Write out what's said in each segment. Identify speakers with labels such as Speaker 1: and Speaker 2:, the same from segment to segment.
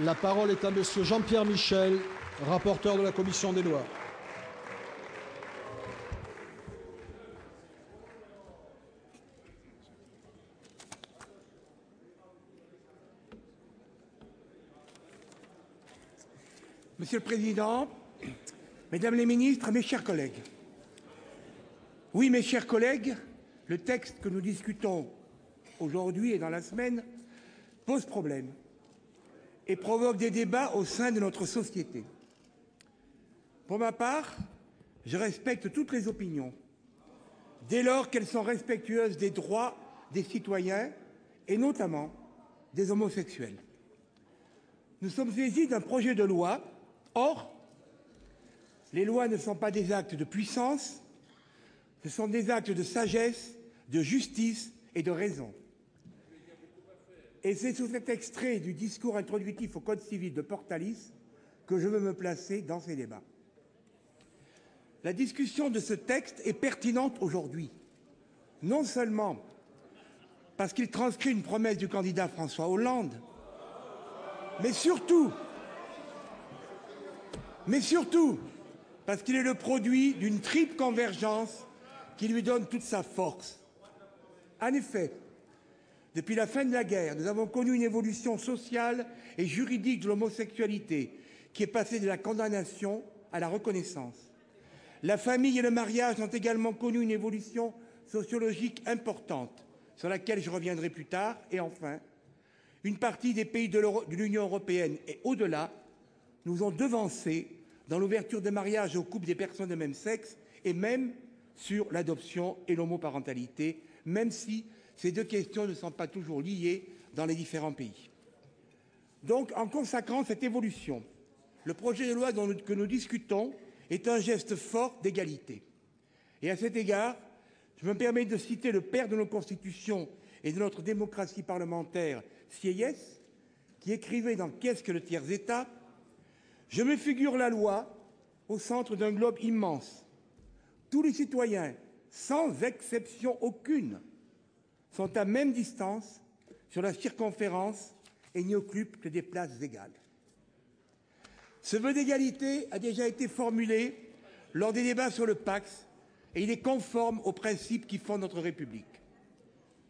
Speaker 1: La parole est à Monsieur Jean-Pierre Michel, rapporteur de la Commission des lois.
Speaker 2: Monsieur le Président, Mesdames les ministres, mes chers collègues. Oui, mes chers collègues, le texte que nous discutons aujourd'hui et dans la semaine pose problème et provoque des débats au sein de notre société. Pour ma part, je respecte toutes les opinions, dès lors qu'elles sont respectueuses des droits des citoyens et notamment des homosexuels. Nous sommes saisis d'un projet de loi. Or, les lois ne sont pas des actes de puissance, ce sont des actes de sagesse, de justice et de raison. Et c'est sous cet extrait du discours introductif au Code civil de Portalis que je veux me placer dans ces débats. La discussion de ce texte est pertinente aujourd'hui, non seulement parce qu'il transcrit une promesse du candidat François Hollande, mais surtout parce qu'il est le produit d'une triple convergence qui lui donne toute sa force. En effet, depuis la fin de la guerre, nous avons connu une évolution sociale et juridique de l'homosexualité qui est passée de la condamnation à la reconnaissance. La famille et le mariage ont également connu une évolution sociologique importante, sur laquelle je reviendrai plus tard. Et enfin, une partie des pays de l'Union européenne et au-delà nous ont devancés dans l'ouverture de mariage aux couples des personnes de même sexe et même sur l'adoption et l'homoparentalité, même si ces deux questions ne sont pas toujours liées dans les différents pays. Donc, en consacrant cette évolution, le projet de loi que nous discutons est un geste fort d'égalité. Et à cet égard, je me permets de citer le père de nos constitutions et de notre démocratie parlementaire, Sieyès, qui écrivait dans Qu'est-ce que le tiers-État ? Je me figure la loi au centre d'un globe immense. Tous les citoyens, sans exception aucune, sont à même distance sur la circonférence et n'y occupent que des places égales. Ce vœu d'égalité a déjà été formulé lors des débats sur le PACS et il est conforme aux principes qui fondent notre République.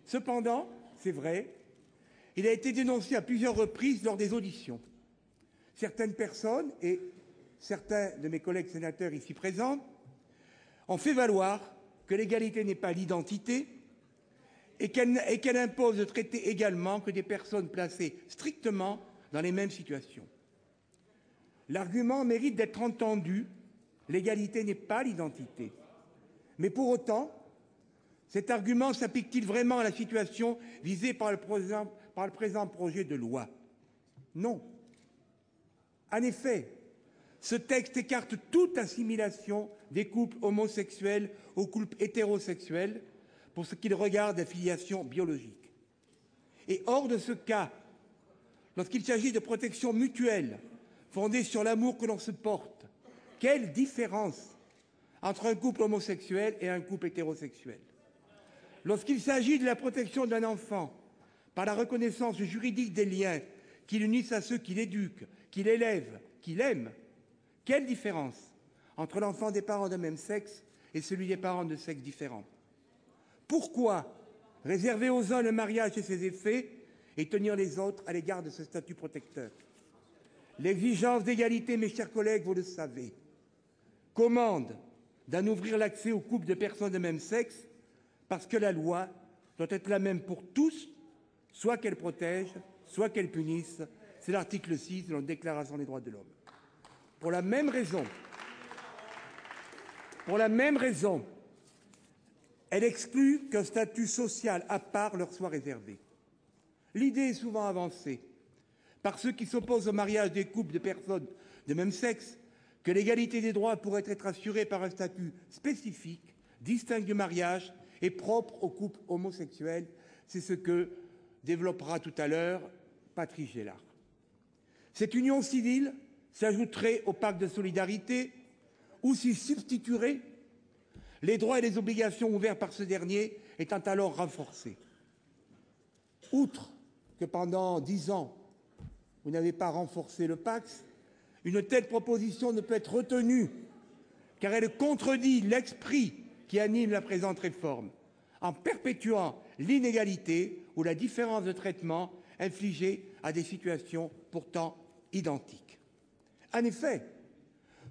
Speaker 2: Cependant, c'est vrai, il a été dénoncé à plusieurs reprises lors des auditions. Certaines personnes, et certains de mes collègues sénateurs ici présents, ont fait valoir que l'égalité n'est pas l'identité et qu'elle impose de traiter également que des personnes placées strictement dans les mêmes situations. L'argument mérite d'être entendu, l'égalité n'est pas l'identité. Mais pour autant, cet argument s'applique-t-il vraiment à la situation visée par le présent projet de loi? Non. En effet, ce texte écarte toute assimilation des couples homosexuels aux couples hétérosexuels pour ce qu'il regarde la filiation biologique. Et hors de ce cas, lorsqu'il s'agit de protection mutuelle fondée sur l'amour que l'on se porte, quelle différence entre un couple homosexuel et un couple hétérosexuel? Lorsqu'il s'agit de la protection d'un enfant par la reconnaissance juridique des liens qui l'unissent à ceux qui l'éduquent, qui l'élèvent, qui l'aiment, quelle différence entre l'enfant des parents de même sexe et celui des parents de sexe différent? Pourquoi réserver aux uns le mariage et ses effets et tenir les autres à l'égard de ce statut protecteur? L'exigence d'égalité, mes chers collègues, vous le savez, commande d'en ouvrir l'accès aux couples de personnes de même sexe parce que la loi doit être la même pour tous, soit qu'elle protège, soit qu'elle punisse. C'est l'article 6 de notre Déclaration des droits de l'homme. Pour la même raison, elle exclut qu'un statut social à part leur soit réservé. L'idée est souvent avancée par ceux qui s'opposent au mariage des couples de personnes de même sexe que l'égalité des droits pourrait être assurée par un statut spécifique, distinct du mariage et propre aux couples homosexuels. C'est ce que développera tout à l'heure Patrice Gélard. Cette union civile s'ajouterait au pacte de solidarité ou s'y substituerait, les droits et les obligations ouverts par ce dernier étant alors renforcés. Outre que pendant 10 ans, vous n'avez pas renforcé le PACS, une telle proposition ne peut être retenue car elle contredit l'esprit qui anime la présente réforme, en perpétuant l'inégalité ou la différence de traitement infligée à des situations pourtant identiques. En effet,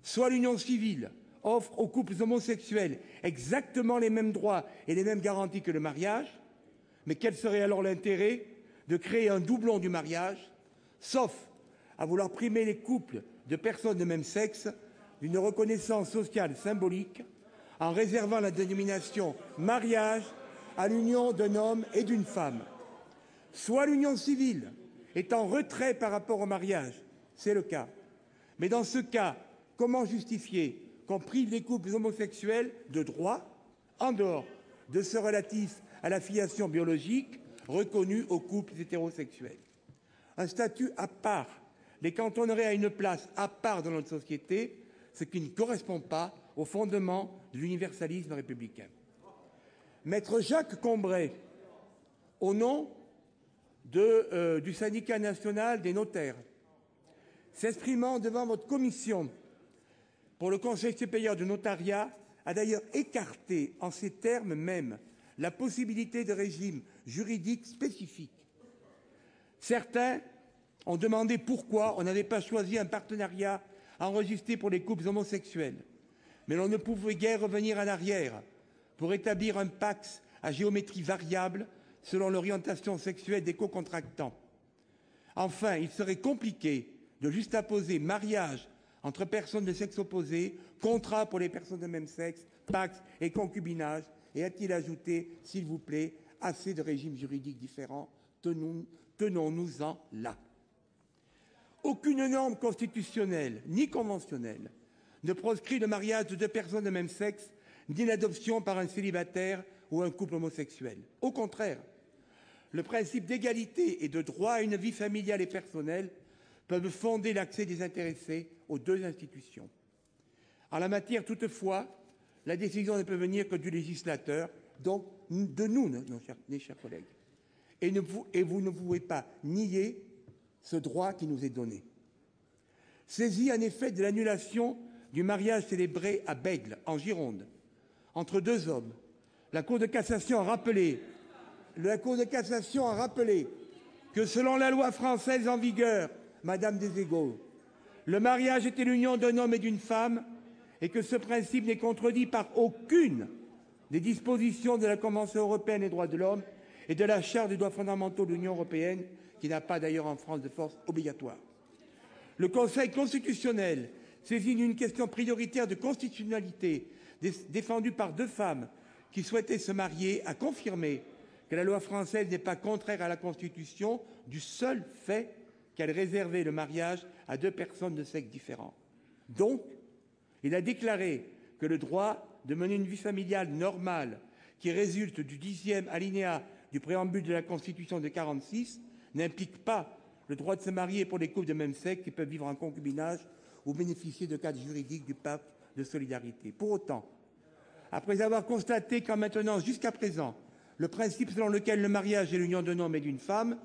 Speaker 2: soit l'union civile offre aux couples homosexuels exactement les mêmes droits et les mêmes garanties que le mariage, mais quel serait alors l'intérêt de créer un doublon du mariage, sauf à vouloir primer les couples de personnes de même sexe d'une reconnaissance sociale symbolique en réservant la dénomination mariage à l'union d'un homme et d'une femme. Soit l'union civile est en retrait par rapport au mariage, c'est le cas. Mais dans ce cas, comment justifier qu'on prive les couples homosexuels de droits en dehors de ceux relatifs à la filiation biologique reconnue aux couples hétérosexuels? Un statut à part les cantonnerait à une place à part dans notre société, ce qui ne correspond pas au fondement de l'universalisme républicain. Maître Jacques Combray, au nom du syndicat national des notaires, s'exprimant devant votre commission pour le Conseil supérieur du notariat, a d'ailleurs écarté en ces termes mêmes la possibilité de régime juridique spécifique. Certains ont demandé pourquoi on n'avait pas choisi un partenariat enregistré pour les couples homosexuels. Mais l'on ne pouvait guère revenir en arrière pour établir un PACS à géométrie variable selon l'orientation sexuelle des co-contractants. Enfin, il serait compliqué de juxtaposer mariage entre personnes de sexe opposé, contrat pour les personnes de même sexe, PACS et concubinage, et a-t-il ajouté, s'il vous plaît, assez de régimes juridiques différents, tenons-nous-en là. Aucune norme constitutionnelle ni conventionnelle ne proscrit le mariage de deux personnes de même sexe, ni l'adoption par un célibataire ou un couple homosexuel. Au contraire, le principe d'égalité et de droit à une vie familiale et personnelle peuvent fonder l'accès des intéressés aux deux institutions. En la matière, toutefois, la décision ne peut venir que du législateur, donc de nous, mes chers collègues. Et vous ne pouvez pas nier ce droit qui nous est donné. Saisi en effet de l'annulation du mariage célébré à Bègles, en Gironde, entre deux hommes, la Cour de cassation a rappelé que selon la loi française en vigueur, Madame Deségaux, le mariage était l'union d'un homme et d'une femme et que ce principe n'est contredit par aucune des dispositions de la Convention européenne des droits de l'homme et de la Charte des droits fondamentaux de l'Union européenne, qui n'a pas d'ailleurs en France de force obligatoire. Le Conseil constitutionnel, saisi d'une question prioritaire de constitutionnalité défendue par deux femmes qui souhaitaient se marier, a confirmé que la loi française n'est pas contraire à la Constitution du seul fait qu'elle réservait le mariage à deux personnes de sexe différent. Donc, il a déclaré que le droit de mener une vie familiale normale qui résulte du 10e alinéa du préambule de la Constitution de 1946 n'implique pas le droit de se marier pour les couples de même sexe qui peuvent vivre en concubinage ou bénéficier de cadres juridiques du pacte de solidarité. Pour autant, après avoir constaté qu'en maintenant jusqu'à présent le principe selon lequel le mariage est l'union d'un homme et d'une femme,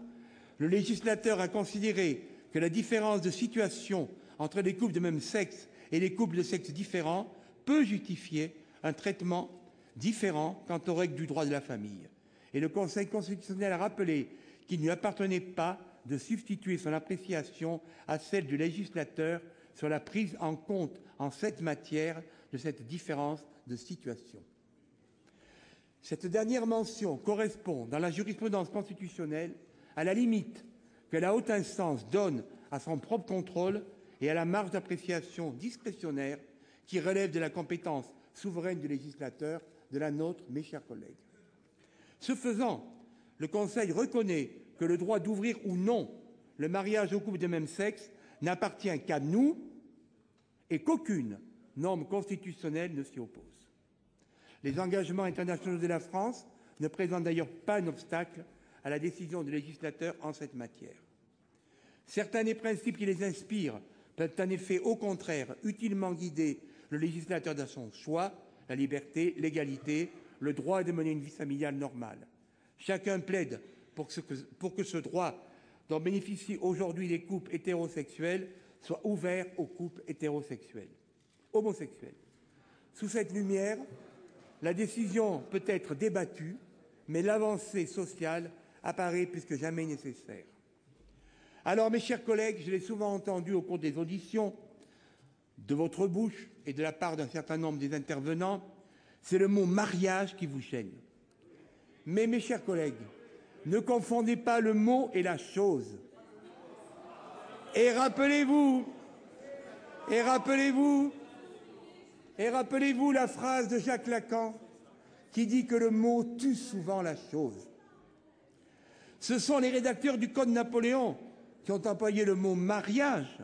Speaker 2: le législateur a considéré que la différence de situation entre les couples de même sexe et les couples de sexe différents peut justifier un traitement différent quant aux règles du droit de la famille. Et le Conseil constitutionnel a rappelé qu'il ne lui appartenait pas de substituer son appréciation à celle du législateur sur la prise en compte en cette matière de cette différence de situation. Cette dernière mention correspond, dans la jurisprudence constitutionnelle, à la limite que la haute instance donne à son propre contrôle et à la marge d'appréciation discrétionnaire qui relève de la compétence souveraine du législateur, de la nôtre, mes chers collègues. Ce faisant, le Conseil reconnaît que le droit d'ouvrir ou non le mariage aux couples de même sexe n'appartient qu'à nous et qu'aucune norme constitutionnelle ne s'y oppose. Les engagements internationaux de la France ne présentent d'ailleurs pas un obstacle à la décision du législateur en cette matière. Certains des principes qui les inspirent peuvent en effet, au contraire, utilement guider le législateur dans son choix, la liberté, l'égalité, le droit de mener une vie familiale normale. Chacun plaide pour que ce droit dont bénéficient aujourd'hui les couples hétérosexuels soit ouvert aux couples homosexuels. Sous cette lumière, la décision peut être débattue, mais l'avancée sociale apparaît plus que jamais nécessaire. Alors, mes chers collègues, je l'ai souvent entendu au cours des auditions, de votre bouche et de la part d'un certain nombre des intervenants, c'est le mot mariage qui vous gêne. Mais, mes chers collègues, ne confondez pas le mot et la chose. Et rappelez-vous la phrase de Jacques Lacan qui dit que le mot tue souvent la chose. Ce sont les rédacteurs du Code Napoléon qui ont employé le mot mariage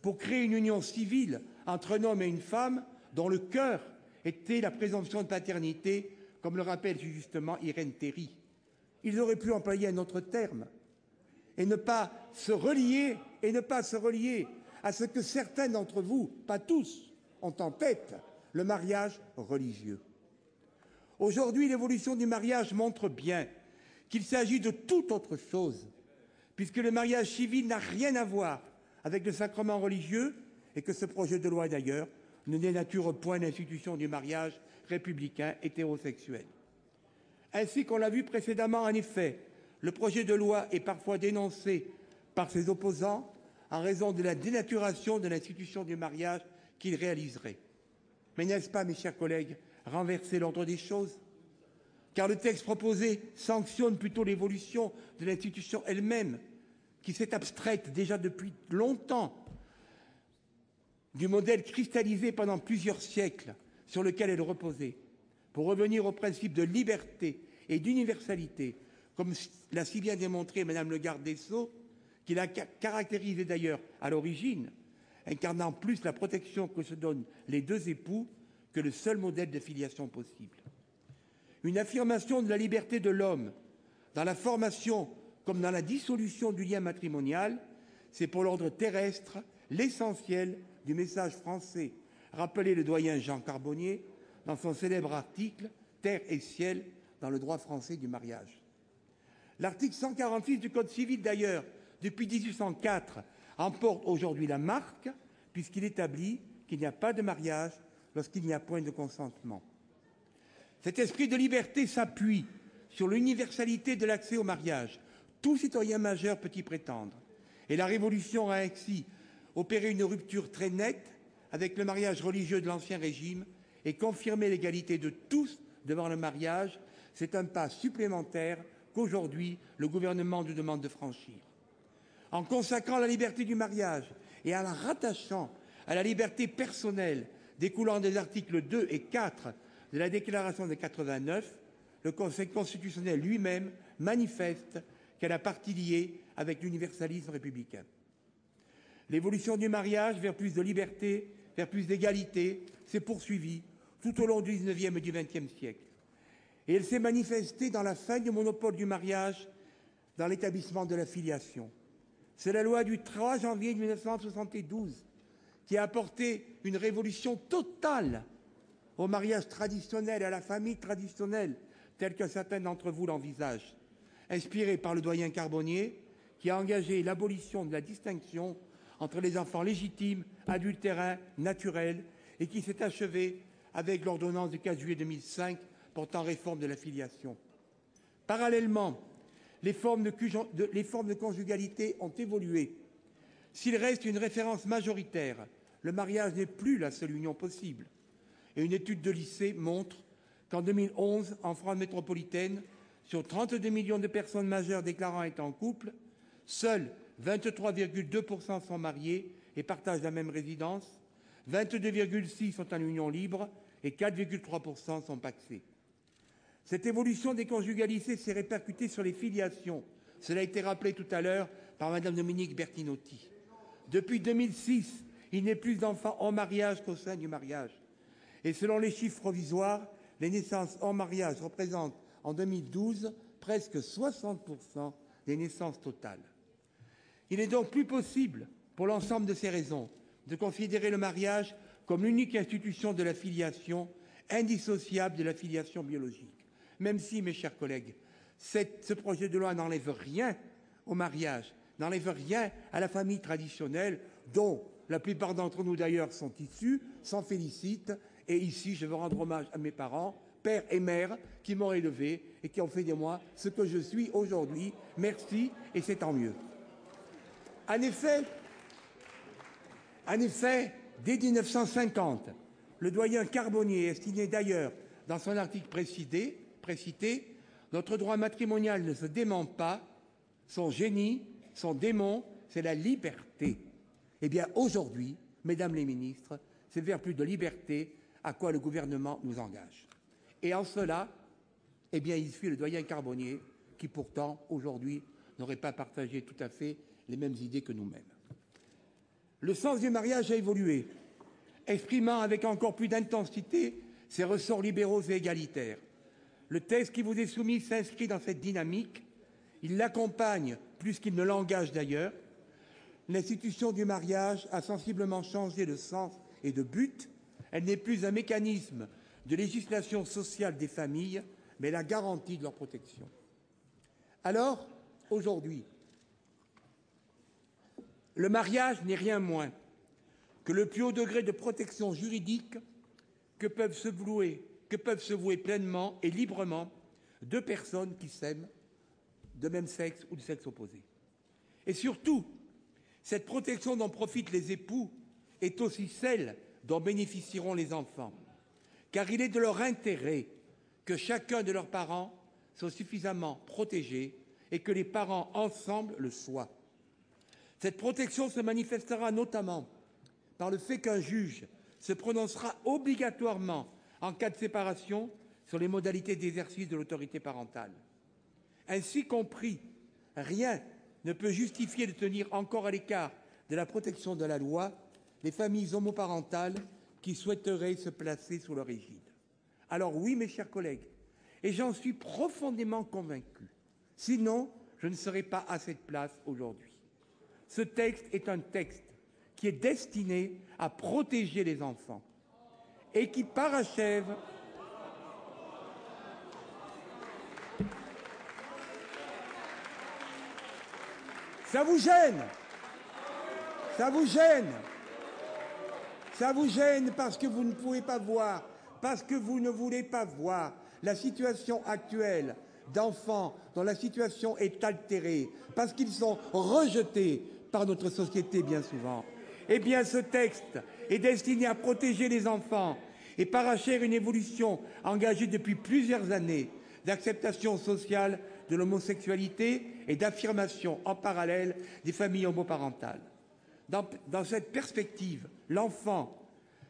Speaker 2: pour créer une union civile entre un homme et une femme dont le cœur était la présomption de paternité, comme le rappelle justement Irène Théry. Ils auraient pu employer un autre terme et ne pas se relier à ce que certains d'entre vous, pas tous, ont en tête, le mariage religieux. Aujourd'hui, l'évolution du mariage montre bien qu'il s'agit de toute autre chose, puisque le mariage civil n'a rien à voir avec le sacrement religieux et que ce projet de loi, d'ailleurs, ne dénature point l'institution du mariage républicain hétérosexuel. Ainsi qu'on l'a vu précédemment, en effet, le projet de loi est parfois dénoncé par ses opposants en raison de la dénaturation de l'institution du mariage qu'il réaliserait. Mais n'est-ce pas, mes chers collègues, renverser l'ordre des choses ? Car le texte proposé sanctionne plutôt l'évolution de l'institution elle-même, qui s'est abstraite déjà depuis longtemps du modèle cristallisé pendant plusieurs siècles sur lequel elle reposait, pour revenir au principe de liberté et d'universalité, comme l'a si bien démontré Madame le garde des Sceaux, qui l'a caractérisé d'ailleurs à l'origine, incarnant plus la protection que se donnent les deux époux que le seul modèle de filiation possible. Une affirmation de la liberté de l'homme dans la formation comme dans la dissolution du lien matrimonial, c'est pour l'ordre terrestre l'essentiel du message français, rappelé le doyen Jean Carbonnier dans son célèbre article « Terre et ciel dans le droit français du mariage ». L'article 146 du Code civil, d'ailleurs, depuis 1804, en porte aujourd'hui la marque, puisqu'il établit qu'il n'y a pas de mariage lorsqu'il n'y a point de consentement. Cet esprit de liberté s'appuie sur l'universalité de l'accès au mariage. Tout citoyen majeur peut y prétendre. Et la Révolution a ainsi opéré une rupture très nette avec le mariage religieux de l'Ancien Régime et confirmé l'égalité de tous devant le mariage. C'est un pas supplémentaire qu'aujourd'hui le gouvernement nous demande de franchir. En consacrant la liberté du mariage et en la rattachant à la liberté personnelle découlant des articles 2 et 4 de la Déclaration de 89, le Conseil constitutionnel lui-même manifeste qu'elle a partie liée avec l'universalisme républicain. L'évolution du mariage vers plus de liberté, vers plus d'égalité, s'est poursuivie tout au long du XIXe et du XXe siècle. Et elle s'est manifestée dans la fin du monopole du mariage, dans l'établissement de la filiation. C'est la loi du 3 janvier 1972 qui a apporté une révolution totale au mariage traditionnel, à la famille traditionnelle, tel que certains d'entre vous l'envisagent, inspiré par le doyen Carbonnier, qui a engagé l'abolition de la distinction entre les enfants légitimes, adultérins, naturels, et qui s'est achevé avec l'ordonnance du 4 juillet 2005 portant réforme de la filiation. Parallèlement, les formes de conjugalité ont évolué. S'il reste une référence majoritaire, le mariage n'est plus la seule union possible. Et une étude de lycée montre qu'en 2011, en France métropolitaine, sur 32 millions de personnes majeures déclarant être en couple, seuls 23,2% sont mariés et partagent la même résidence, 22,6% sont en union libre et 4,3% sont pacsés. Cette évolution des conjugalités s'est répercutée sur les filiations. Cela a été rappelé tout à l'heure par Mme Dominique Bertinotti. Depuis 2006, il n'y a plus d'enfants en mariage qu'au sein du mariage. Et selon les chiffres provisoires, les naissances hors mariage représentent en 2012 presque 60% des naissances totales. Il n'est donc plus possible, pour l'ensemble de ces raisons, de considérer le mariage comme l'unique institution de la filiation, indissociable de la filiation biologique. Même si, mes chers collègues, ce projet de loi n'enlève rien au mariage, n'enlève rien à la famille traditionnelle, dont la plupart d'entre nous d'ailleurs sont issus, s'en félicitent. Et ici, je veux rendre hommage à mes parents, père et mère, qui m'ont élevé et qui ont fait de moi ce que je suis aujourd'hui. Merci, et c'est tant mieux. En effet, dès 1950, le doyen Carbonnier estimait d'ailleurs, dans son article précité, notre droit matrimonial ne se dément pas, son génie, son démon, c'est la liberté. Eh bien, aujourd'hui, mesdames les ministres, c'est vers plus de liberté à quoi le gouvernement nous engage. Et en cela, eh bien, il suit le doyen Carbonnier, qui pourtant, aujourd'hui, n'aurait pas partagé tout à fait les mêmes idées que nous-mêmes. Le sens du mariage a évolué, exprimant avec encore plus d'intensité ses ressorts libéraux et égalitaires. Le texte qui vous est soumis s'inscrit dans cette dynamique. Il l'accompagne plus qu'il ne l'engage d'ailleurs. L'institution du mariage a sensiblement changé de sens et de but. Elle n'est plus un mécanisme de législation sociale des familles, mais la garantie de leur protection. Alors, aujourd'hui, le mariage n'est rien moins que le plus haut degré de protection juridique que peuvent se vouer pleinement et librement deux personnes qui s'aiment de même sexe ou de sexe opposé. Et surtout, cette protection dont profitent les époux est aussi celle dont bénéficieront les enfants, car il est de leur intérêt que chacun de leurs parents soit suffisamment protégé et que les parents ensemble le soient. Cette protection se manifestera notamment par le fait qu'un juge se prononcera obligatoirement en cas de séparation sur les modalités d'exercice de l'autorité parentale. Ainsi compris, rien ne peut justifier de tenir encore à l'écart de la protection de la loi les familles homoparentales qui souhaiteraient se placer sous leur égide. Alors oui, mes chers collègues, et j'en suis profondément convaincu, sinon je ne serais pas à cette place aujourd'hui. Ce texte est un texte qui est destiné à protéger les enfants et qui parachève Ça vous gêne? Ça vous gêne? Ça vous gêne parce que vous ne pouvez pas voir, parce que vous ne voulez pas voir la situation actuelle d'enfants dont la situation est altérée, parce qu'ils sont rejetés par notre société bien souvent. Eh bien, ce texte est destiné à protéger les enfants et parachève une évolution engagée depuis plusieurs années d'acceptation sociale de l'homosexualité et d'affirmation en parallèle des familles homoparentales. Dans cette perspective, l'enfant,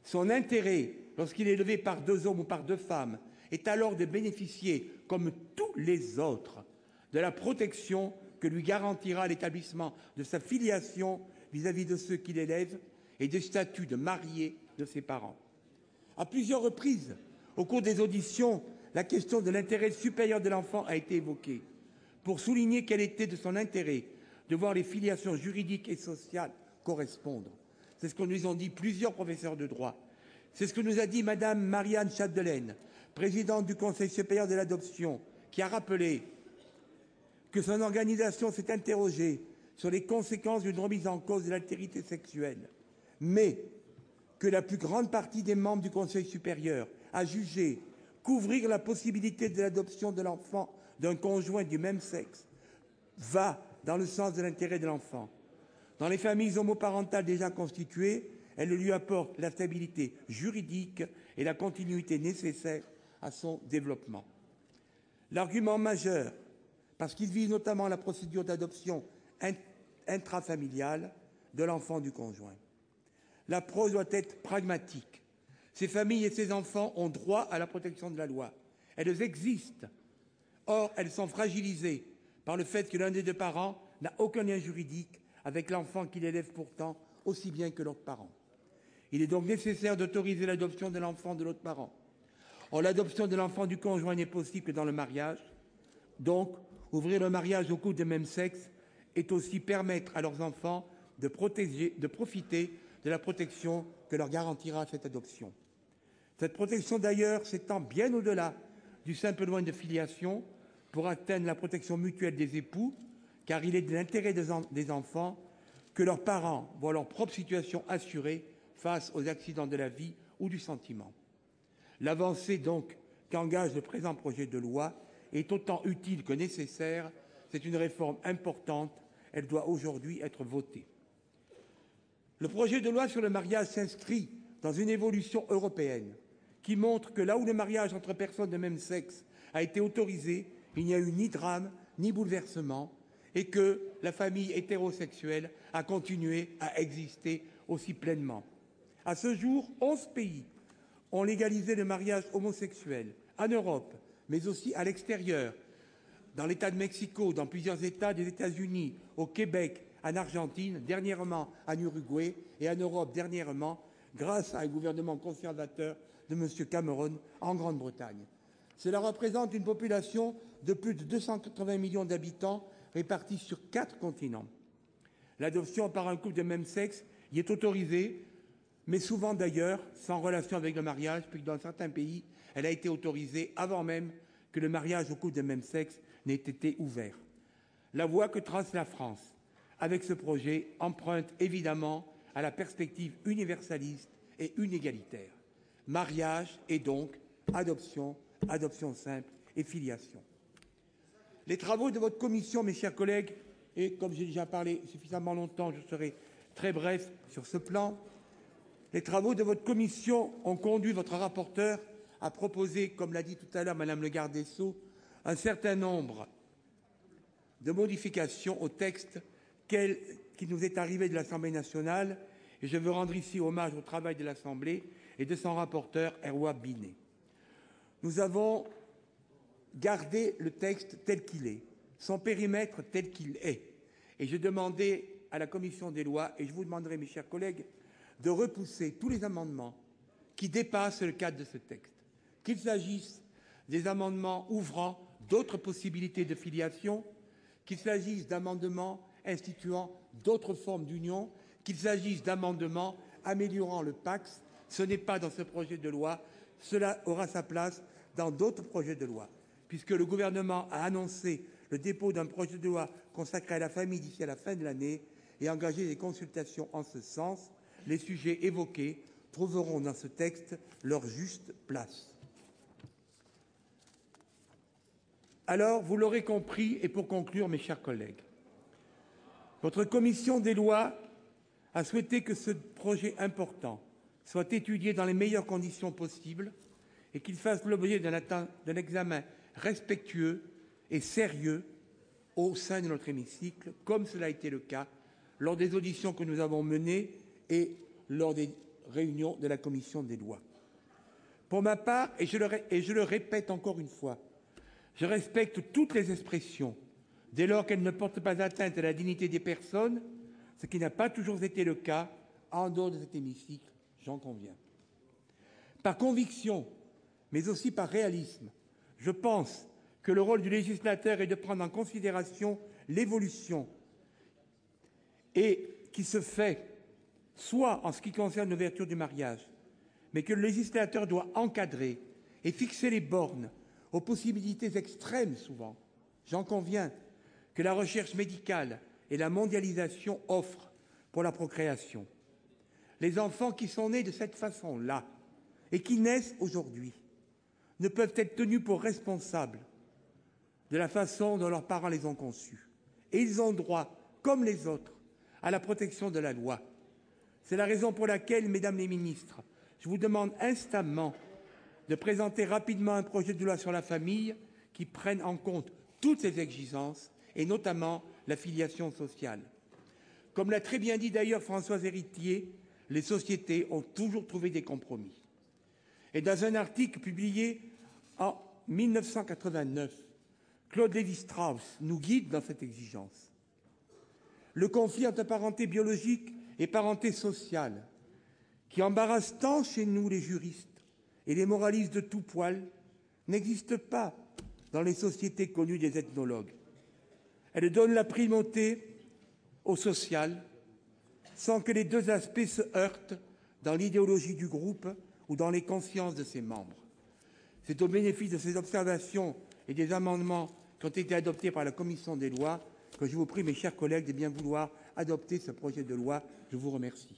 Speaker 2: son intérêt, lorsqu'il est élevé par deux hommes ou par deux femmes, est alors de bénéficier, comme tous les autres, de la protection que lui garantira l'établissement de sa filiation vis-à-vis de ceux qui l'élèvent et des statuts de marié de ses parents. À plusieurs reprises, au cours des auditions, la question de l'intérêt supérieur de l'enfant a été évoquée pour souligner quel était de son intérêt de voir les filiations juridiques et sociales correspondre. C'est ce que nous ont dit plusieurs professeurs de droit. C'est ce que nous a dit Madame Marianne Chapdelaine, présidente du Conseil supérieur de l'adoption, qui a rappelé que son organisation s'est interrogée sur les conséquences d'une remise en cause de l'altérité sexuelle, mais que la plus grande partie des membres du Conseil supérieur a jugé qu'ouvrir la possibilité de l'adoption de l'enfant d'un conjoint du même sexe va dans le sens de l'intérêt de l'enfant. Dans les familles homoparentales déjà constituées, elle lui apporte la stabilité juridique et la continuité nécessaires à son développement. L'argument majeur, parce qu'il vise notamment la procédure d'adoption intrafamiliale de l'enfant du conjoint. L'approche doit être pragmatique. Ces familles et ces enfants ont droit à la protection de la loi. Elles existent. Or, elles sont fragilisées par le fait que l'un des deux parents n'a aucun lien juridique avec l'enfant qu'il élève pourtant aussi bien que l'autre parent. Il est donc nécessaire d'autoriser l'adoption de l'enfant de l'autre parent. Or, l'adoption de l'enfant du conjoint n'est possible que dans le mariage. Donc, ouvrir le mariage aux couples de même sexe est aussi permettre à leurs enfants de profiter de la protection que leur garantira cette adoption. Cette protection, d'ailleurs, s'étend bien au-delà du simple lien de filiation pour atteindre la protection mutuelle des époux car il est de l'intérêt des enfants que leurs parents voient leur propre situation assurée face aux accidents de la vie ou du sentiment. L'avancée donc qu'engage le présent projet de loi est autant utile que nécessaire. C'est une réforme importante. Elle doit aujourd'hui être votée. Le projet de loi sur le mariage s'inscrit dans une évolution européenne qui montre que là où le mariage entre personnes de même sexe a été autorisé, il n'y a eu ni drame ni bouleversement et que la famille hétérosexuelle a continué à exister aussi pleinement. À ce jour, 11 pays ont légalisé le mariage homosexuel en Europe, mais aussi à l'extérieur, dans l'État de Mexico, dans plusieurs États des États-Unis, au Québec, en Argentine, dernièrement en Uruguay et en Europe dernièrement, grâce à un gouvernement conservateur de M. Cameron en Grande-Bretagne. Cela représente une population de plus de 280 millions d'habitants répartis sur 4 continents. L'adoption par un couple de même sexe y est autorisée, mais souvent d'ailleurs sans relation avec le mariage, puisque dans certains pays, elle a été autorisée avant même que le mariage au couple de même sexe n'ait été ouvert. La voie que trace la France avec ce projet emprunte évidemment à la perspective universaliste et inégalitaire. Mariage et donc adoption, adoption simple et filiation. Les travaux de votre commission, mes chers collègues, et comme j'ai déjà parlé suffisamment longtemps, je serai très bref sur ce plan, les travaux de votre commission ont conduit votre rapporteur à proposer, comme l'a dit tout à l'heure Madame le garde des Sceaux, un certain nombre de modifications au texte qui nous est arrivé de l'Assemblée nationale, et je veux rendre ici hommage au travail de l'Assemblée et de son rapporteur, Erwa Binet. Nous avons gardé le texte tel qu'il est, son périmètre tel qu'il est, et j'ai demandé à la commission des lois, et je vous demanderai, mes chers collègues, de repousser tous les amendements qui dépassent le cadre de ce texte, qu'il s'agisse des amendements ouvrant d'autres possibilités de filiation, qu'il s'agisse d'amendements instituant d'autres formes d'union, qu'il s'agisse d'amendements améliorant le PACS. Ce n'est pas dans ce projet de loi, cela aura sa place dans d'autres projets de loi, puisque le gouvernement a annoncé le dépôt d'un projet de loi consacré à la famille d'ici à la fin de l'année et engagé des consultations en ce sens. Les sujets évoqués trouveront dans ce texte leur juste place. Alors, vous l'aurez compris, et pour conclure, mes chers collègues, votre commission des lois a souhaité que ce projet important soit étudié dans les meilleures conditions possibles et qu'il fasse l'objet d'un examen respectueux et sérieux au sein de notre hémicycle, comme cela a été le cas lors des auditions que nous avons menées et lors des réunions de la commission des lois. Pour ma part, et je le répète encore une fois, je respecte toutes les expressions dès lors qu'elles ne portent pas atteinte à la dignité des personnes, ce qui n'a pas toujours été le cas en dehors de cet hémicycle, j'en conviens. Par conviction, mais aussi par réalisme, je pense que le rôle du législateur est de prendre en considération l'évolution et qui se fait soit en ce qui concerne l'ouverture du mariage, mais que le législateur doit encadrer et fixer les bornes aux possibilités extrêmes souvent, j'en conviens, que la recherche médicale et la mondialisation offrent pour la procréation. Les enfants qui sont nés de cette façon-là et qui naissent aujourd'hui ne peuvent être tenus pour responsables de la façon dont leurs parents les ont conçus. Et ils ont droit, comme les autres, à la protection de la loi. C'est la raison pour laquelle, mesdames les ministres, je vous demande instamment de présenter rapidement un projet de loi sur la famille qui prenne en compte toutes ces exigences, et notamment la filiation sociale. Comme l'a très bien dit d'ailleurs Françoise Héritier, les sociétés ont toujours trouvé des compromis. Et dans un article publié en 1989, Claude Lévi-Strauss nous guide dans cette exigence. Le conflit entre parenté biologique et parenté sociale, qui embarrasse tant chez nous les juristes et les moralistes de tout poil, n'existe pas dans les sociétés connues des ethnologues. Elle donne la primauté au social, sans que les deux aspects se heurtent dans l'idéologie du groupe ou dans les consciences de ses membres. C'est au bénéfice de ces observations et des amendements qui ont été adoptés par la commission des lois que je vous prie, mes chers collègues, de bien vouloir adopter ce projet de loi. Je vous remercie.